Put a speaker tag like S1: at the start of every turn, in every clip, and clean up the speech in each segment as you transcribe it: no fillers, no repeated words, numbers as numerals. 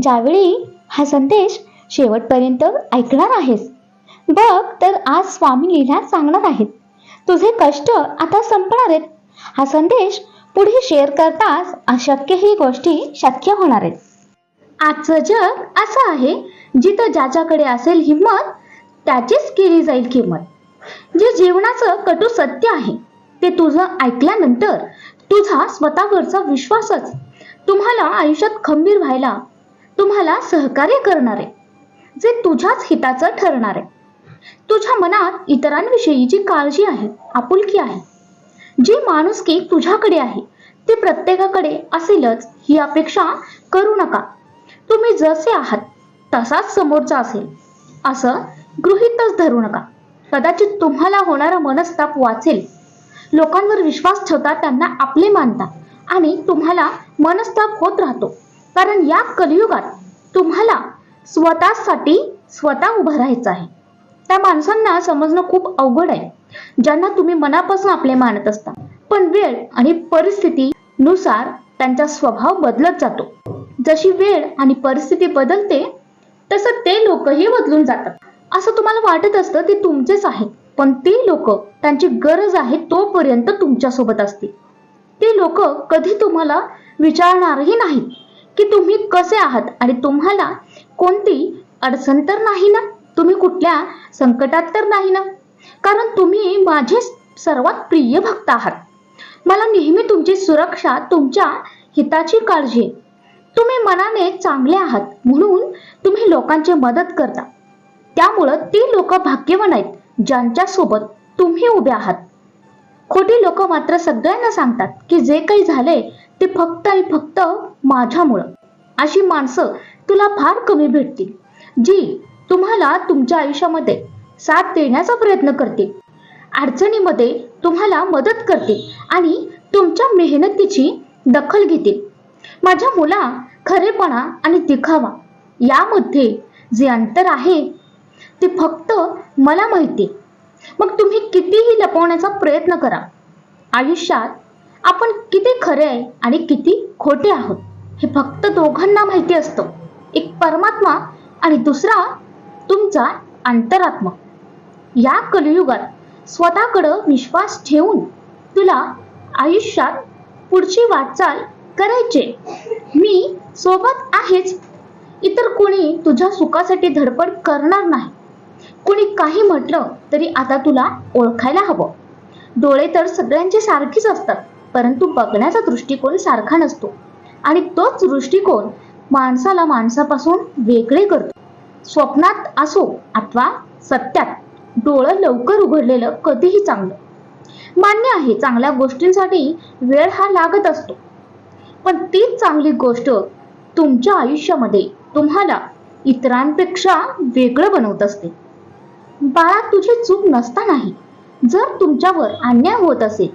S1: ज्यावेळी हा संदेश शेवटपर्यंत ऐकणार आहेस, बघ तर आज स्वामी लीला सांगणार आहेत. तुझे कष्ट आता संपणार आहेत. हा संदेश पुढे शेअर करताच अशक्यही गोष्टी शक्य होणार आहेत. आजचं जग असं आहे जिथं ज्याच्याकडे असेल हिंमत त्याचीच केली जाईल किंमत. जे जीवनाचं कटू सत्य आहे ते तुझं ऐकल्यानंतर तुझा स्वतःवरचा विश्वासच तुम्हाला आयुष्यात खंबीर व्हायला तुम्हाला सहकार्य करणार आहे, जे तुझ्याच हिताचं ठरणार आहे. तुझ्या मनात इतरांविषयी जी काळजी आहे, आपुलकी आहे, जी माणुसकी तुझ्याकडे आहे ते प्रत्येकाकडे असेलच ही अपेक्षा करू नका. तुम्ही जसे आहात तसाच समोरचा असेल असं गृहीतच धरू नका. कदाचित तुम्हाला होणारा मनस्ताप वाचेल. लोकांवर विश्वास ठेवता त्यांना आपले मानता आणि तुम्हाला मनस्ताप होत राहतो, कारण या कलियुगात तुम्हाला स्वतःसाठी स्वतः उभं राहायचं आहे. त्या माणसांना समजणं खूप अवघड आहे ज्यांना तुम्ही मनापासून आपले मानत असता, पण वेळ आणि परिस्थितीनुसार त्यांचा स्वभाव बदलत जातो. जशी वेळ आणि परिस्थिती बदलते तसं ते लोकही बदलून जातात. असं तुम्हाला वाटत असतं ते तुमचेच आहेत, पण ते लोक त्यांची गरज आहे तोपर्यंत तुमच्या सोबत असतील. ते लोक कधी तुम्हाला विचारणारही नाहीत की तुम्ही कसे आहात आणि तुम्हाला कोणती अडचण तर नाही ना, तुम्ही कुठल्या संकटात तर नाही ना, कारण तुम्ही माझे सर्वात प्रिय भक्त आहात. मला नेहमी तुमची सुरक्षा, तुमच्या हिताची काळजी आहे. तुम्ही मनाने चांगले आहात म्हणून तुम्ही लोकांची मदत करता. त्यामुळं ती लोक भाग्यवान आहेत ज्यांच्या सोबत तुम्ही उभे आहात. खोटी लोक मात्र सगळ्यांना सांगतात की जे काही झाले ते फक्त आणि फक्त माझ्यामुळं. अशी माणसं तुला फार कमी भेटतील जी तुम्हाला तुमच्या आयुष्यामध्ये साथ देण्याचा प्रयत्न करतील, अडचणीमध्ये तुम्हाला मदत करतील आणि तुमच्या मेहनतीची दखल घेतील. माझ्या मुला, खरेपणा आणि दिखावा यामध्ये जे अंतर आहे ते फक्त मला माहिती. मग तुम्ही कितीही लपवण्याचा प्रयत्न करा, आयुष्यात आपण किती खरे आहे आणि किती खोटे आहोत हे फक्त दोघांना माहिती असतं. एक परमात्मा आणि दुसरा तुमचा अंतरात्मा. या कलियुगात स्वतःकडे विश्वास ठेवून तुला आयुष्यात पुढची वाटचाल करायचे. मी सोबत आहेच. इतर कोणी तुझ्या सुखासाठी धडपड करणार नाही. कोणी काही म्हटलं तरी आता तुला ओळखायला हवं. डोळे तर सगळ्यांचे सारखेच असतात, परंतु बघण्याचा दृष्टिकोन सारखा नसतो आणि तोच दृष्टिकोन माणसाला माणसापासून वेगळे करतो. स्वप्नात असो अथवा सत्यात डोळं लवकर उघडलेलं कधीही चांगलं. मान्य आहे चांगल्या गोष्टींसाठी वेळ हा लागत असतो, पण तीच चांगली गोष्ट तुमच्या आयुष्यामध्ये तुम्हाला इतरांपेक्षा वेगळं बनवत असते. बाळा, तुझी चूक नसतानाही जर तुमच्यावर अन्याय होत असेल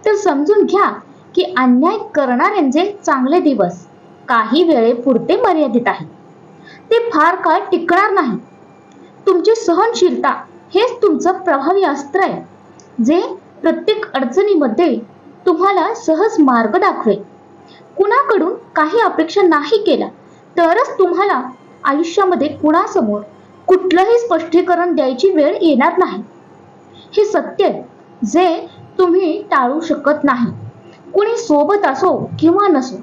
S1: तर समजून घ्या की अन्याय करणाऱ्यांचे चांगले दिवस काही वेळेपुरते मर्यादित आहेत. ते फार काळ टिकणार नाही. तुमची सहनशीलता हेच तुमचं प्रभावी अस्त्र आहे, जे प्रत्येक अडचणीमध्ये तुम्हाला सहज मार्ग दाखवेल. कुणाकडून काही अपेक्षा नाही केला तरच तुम्हाला आयुष्यामध्ये कुणासमोर कुठलंही स्पष्टीकरण द्यायची वेळ येणार नाही. हे सत्य जे तुम्ही टाळू शकत नाही. कुणी सोबत असो किंवा नसो,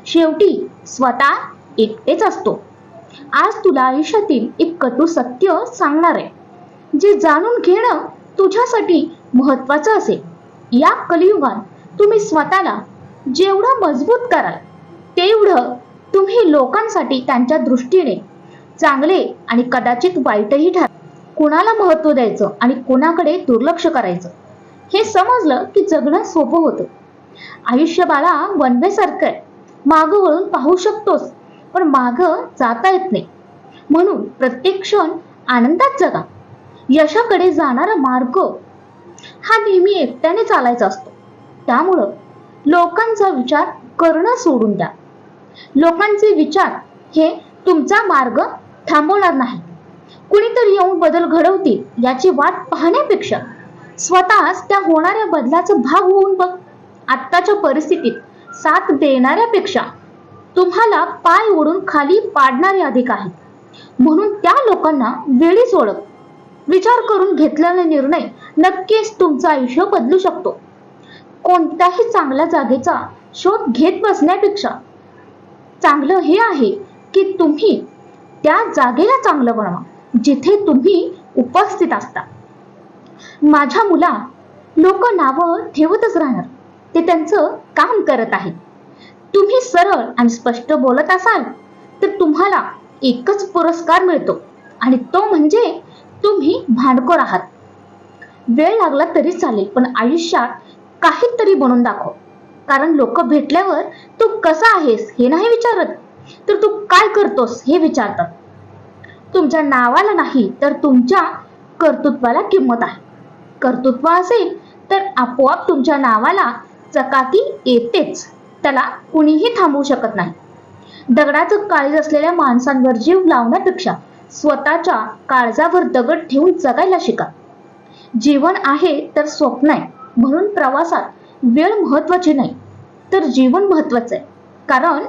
S1: शेवटी स्वतः एकटेच असतो. आज तुला आयुष्यातील एक कटू सत्य सांगणार आहे, जे जाणून घेणं तुझ्यासाठी महत्वाचं असेल. या कलियुगात तुम्ही स्वतःला जेवढं मजबूत कराल तेवढं तुम्ही लोकांसाठी त्यांच्या दृष्टीने चांगले आणि कदाचित वाईटही ठराल. कुणाला महत्व द्यायचं आणि कुणाकडे दुर्लक्ष करायचं हे समजलं की जगणं सोपं होतं. आयुष्य बाळा वन वे सारखं आहे. मागं वळून पाहू शकतोस पण मागं जाता येत नाही. म्हणून प्रत्येक क्षण आनंदात जगा. यशाकडे जाणारा मार्ग हा नेहमी एकट्याने चालायचा असतो. त्यामुळं लोकांचा विचार करणं सोडून द्या. लोकांचे विचार हे तुमचा मार्ग थांबवणार नाही. कुणीतरी येऊन बदल घडवतील याची वाट पाहण्यापेक्षा स्वतःच त्या होणाऱ्या बदलाचा भाग होऊन बघ. आत्ताच्या परिस्थितीत साथ देणाऱ्यापेक्षा तुम्हाला पाय ओढून खाली पाडणारे अधिक आहेत. म्हणून त्या लोकांना वेळीच ओळख. विचार करून घेतलेला निर्णय नक्कीच तुमचं आयुष्य बदलू शकतो. कोणत्याही चांगल्या जागेचा शोध घेत बसण्यापेक्षा चांगलं हे आहे की तुम्ही त्या जागेला चांगलं बनवा जिथे तुम्ही उपस्थित असता. माझ्या मुला, लोक नावं ठेवतच राहणार. ते त्यांचं काम करत आहेत. तुम्ही सरळ आणि स्पष्ट बोलत असाल तर तुम्हाला एकच पुरस्कार मिळतो आणि तो म्हणजे तुम्ही भांडखोर आहात. वेळ लागला तरी चालेल, पण आयुष्यात काहीतरी बनवून दाखव. कारण लोक भेटल्यावर तू कसा आहेस हे नाही विचारत, तर तू काय करतोस हे विचारतात. तुमच्या नावाला नाही तर तुमच्या कर्तृत्वाला किंमत आहे. कर्तृत्व असेल तर आपोआप तुमच्या नावाला चकाकी येतेच. त्याला कुणीही थांबवू शकत नाही. दगडाचं काळीज असलेल्या माणसांवर जीव लावण्यापेक्षा स्वतःच्या काळजावर दगड ठेवून जगायला शिका. जीवन आहे तर स्वप्न आहे, म्हणून प्रवासात वेळ महत्वाची नाही तर जीवन महत्वाचं आहे. कारण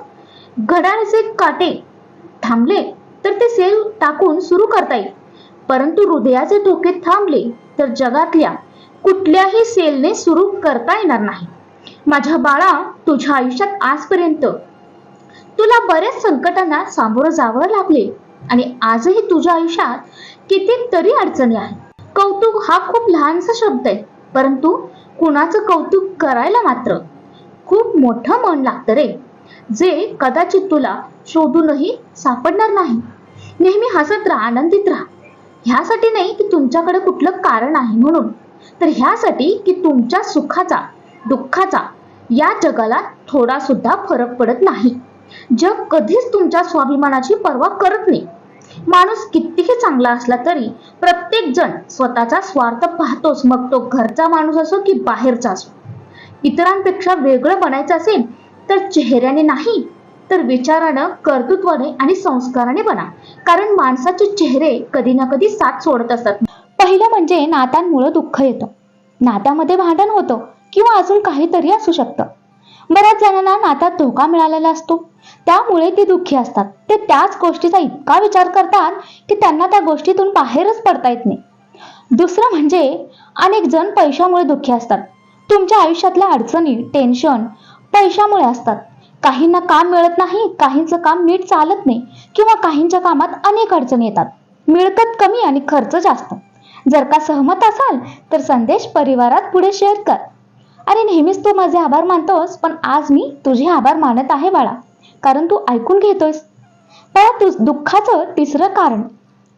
S1: घड्याळाचे काटे थांबले तर ते सेल टाकून सुरू करता येईल, परंतु हृदयाचे ठोके थांबले तर जगातल्या कुठल्याही सेलने सुरू करता येणार नाही. माझ्या बाळा, तुझ्या आयुष्यात आजपर्यंत तुला बऱ्याच संकटांना सामोरं जावं लागले आणि आजही तुझ्या आयुष्यात कितीतरी अडचणी आहेत. कौतुक हा खूप लहानसा शब्द आहे, परंतु कुणाचं कौतुक करायला मात्र खूप मोठं मन लागतं रे, जे कदाचित तुला शोधूनही सापडणार नाही. नेहमी हसत राहा, आनंदित राहा. ह्यासाठी नाही की तुमच्याकडे कुठलं कारण आहे म्हणून, तर ह्यासाठी की तुमच्या सुखाचा दुःखाचा या जगाला थोडा सुद्धा फरक पडत नाही. जग कधीच तुमच्या स्वाभिमानाची पर्वा करत नाही. माणूस कितीही चांगला असला तरी प्रत्येक जण स्वतःचा स्वार्थ पाहतोच, मग तो घरचा माणूस असो की बाहेरचा असो. इतरांपेक्षा वेगळं बनायचं असेल तर चेहऱ्याने नाही तर विचारानं, कर्तृत्वाने आणि संस्काराने बना. कारण माणसाचे चेहरे कधी ना कधी साथ सोडत असतात. पहिलं म्हणजे नात्यांमुळे दुःख येतं. नात्यामध्ये भांडण होतं किंवा अजून काहीतरी असू शकतं. बऱ्याच जणांना नात्यात धोका मिळालेला असतो, त्यामुळे ते दुःखी असतात. ते त्याच गोष्टीचा इतका विचार करतात की त्यांना त्या गोष्टीतून बाहेरच पडता येत नाही. दुसरं म्हणजे अनेक जण पैशामुळे दुःखी असतात. तुमच्या आयुष्यातल्या अडचणी, टेन्शन पैशामुळे असतात. काहींना काम मिळत नाही, काहींचं काम नीट चालत नाही किंवा काहींच्या कामात अनेक अडचणी येतात. मिळकत कमी आणि खर्च जास्त. जर का सहमत असाल तर संदेश परिवारात पुढे शेअर कर. अरे, नेहमीच तू माझे आभार मानतोस, पण आज मी तुझे आभार मानत आहे बाळा, कारण तू ऐकून घेतोयस. बाळा, दुःखाचं तिसरं कारण,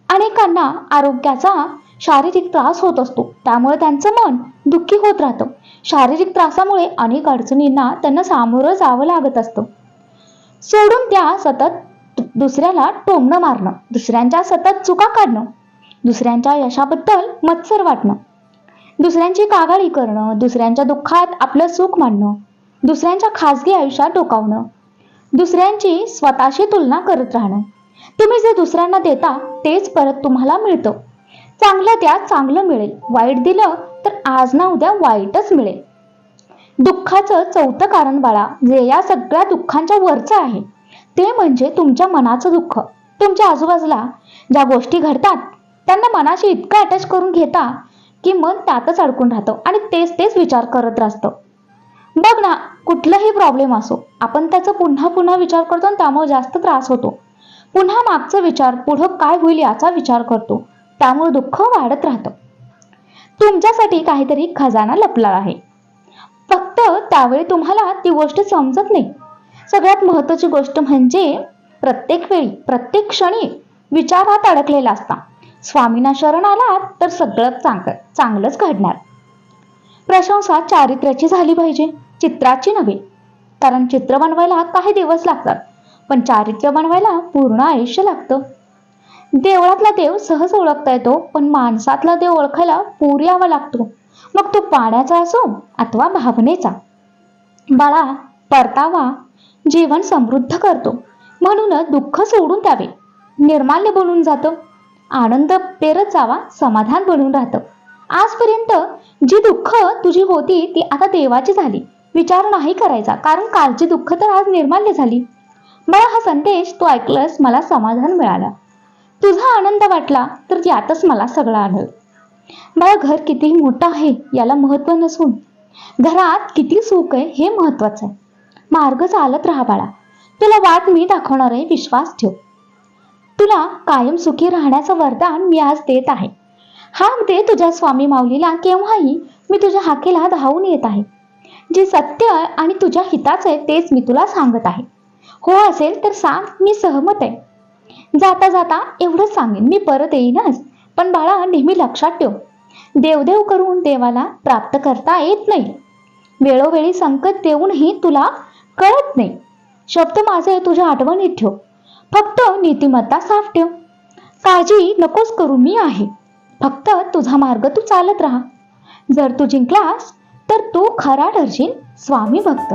S1: अनेकांना आरोग्याचा शारीरिक त्रास होत असतो, त्यामुळे त्यांचं मन दुःखी होत राहतं. शारीरिक त्रासामुळे अनेक अडचणींना त्यांना सामोरं जावं लागत असतं. सोडून त्या सतत दुसऱ्याला टोमणं मारणं, दुसऱ्यांच्या सतत चुका काढणं, दुसऱ्यांच्या यशाबद्दल मत्सर वाटणं, दुसऱ्यांची कागाळी करणं, दुसऱ्यांच्या दुःखात आपलं सुख मानणं, दुसऱ्यांच्या खासगी आयुष्यात डोकावणं, दुसऱ्यांची स्वतःशी तुलना करत राहणं. तुम्ही जे दुसऱ्यांना देता तेच परत तुम्हाला मिळतं. चांगलं द्या, चांगलं मिळेल. वाईट दिलं तर आज ना उद्या वाईटच मिळेल. दुःखाचं चौथं कारण बाळा, जे या सगळ्या दुःखांच्या वरचं आहे, ते म्हणजे तुमच्या मनाचं दुःख. तुमच्या आजूबाजूला ज्या गोष्टी घडतात त्यांना मनाशी इतकं अटॅच करून घेता की मन त्यातच अडकून राहतं आणि तेच तेच विचार करत राहतं. बघ ना, कुठलाही प्रॉब्लेम असो, आपण त्याचा पुन्हा पुन्हा विचार करतो आणि त्यामुळे जास्त त्रास होतो. पुन्हा मागचा विचार, पुढं काय होईल याचा विचार करतो, त्यामुळे दुःख वाढत राहतं. तुमच्यासाठी काहीतरी खजाना लपला आहे, फक्त त्यावेळी तुम्हाला ती गोष्ट समजत नाही. सगळ्यात महत्वाची गोष्ट म्हणजे प्रत्येक वेळी, प्रत्येक क्षणी विचारात अडकलेला असता. स्वामींना शरण आलात तर सगळं चांगलंच घडणार. प्रशंसा चारित्र्याची झाली पाहिजे, चित्राची नव्हे. कारण चित्र बनवायला काही दिवस लागतात, पण चारित्र्य बनवायला पूर्ण आयुष्य लागतं. देवळातला देव सहज ओळखता येतो, पण माणसातला देव ओळखायला पूर यावा लागतो. मग तो पाण्याचा असो अथवा भावनेचा. बाळा, परतावा जीवन समृद्ध करतो. म्हणूनच दुःख सोडून द्यावे. निर्माल्य बनून जातं. आनंद पेरत जावा, समाधान बनून राहतं. आजपर्यंत जी दुःख तुझी होती ती आता देवाची झाली. विचार नाही करायचा, कारण कालची दुःख तर आज निर्माल्य झाली. बाळा, हा संदेश तू ऐकलंस, मला समाधान मिळालं. तुझा आनंद वाटला तर यातच मला सगळं आढळलं. बाळा, घर कितीही मोठं आहे याला महत्व नसून घरात किती सुख आहे हे महत्वाचं आहे. मार्ग चालत राहा बाळा. तुला वाट मी दाखवणार आहे, विश्वास ठेव. तुला कायम सुखी राहण्याचं वरदान मी आज देत आहे. हाक दे तुझ्या स्वामी माऊलीला, केव्हाही मी तुझ्या हाकेला धावून येत आहे. जे सत्य आणि तुझ्या हिताचं आहे तेच मी तुला सांगत आहे. हो असेल तर सांग, मी सहमत आहे. जाता जाता एवढंच सांगेन, मी परत येईनच. पण बाळा, नेहमी लक्षात ठेव, देवदेव करून देवाला प्राप्त करता येत नाही. वेळोवेळी संकट देऊनही तुला कळत नाही. शब्द माझे तुझ्या आठवणीत ठेव. फक्त नीतिमत्ता साफ ठेव. काळजी नकोस करू, मी आहे. फक्त तुझा मार्ग तू चालत राहा. जर तू जिंकलास तर तू खरा ठरशील स्वामी भक्त.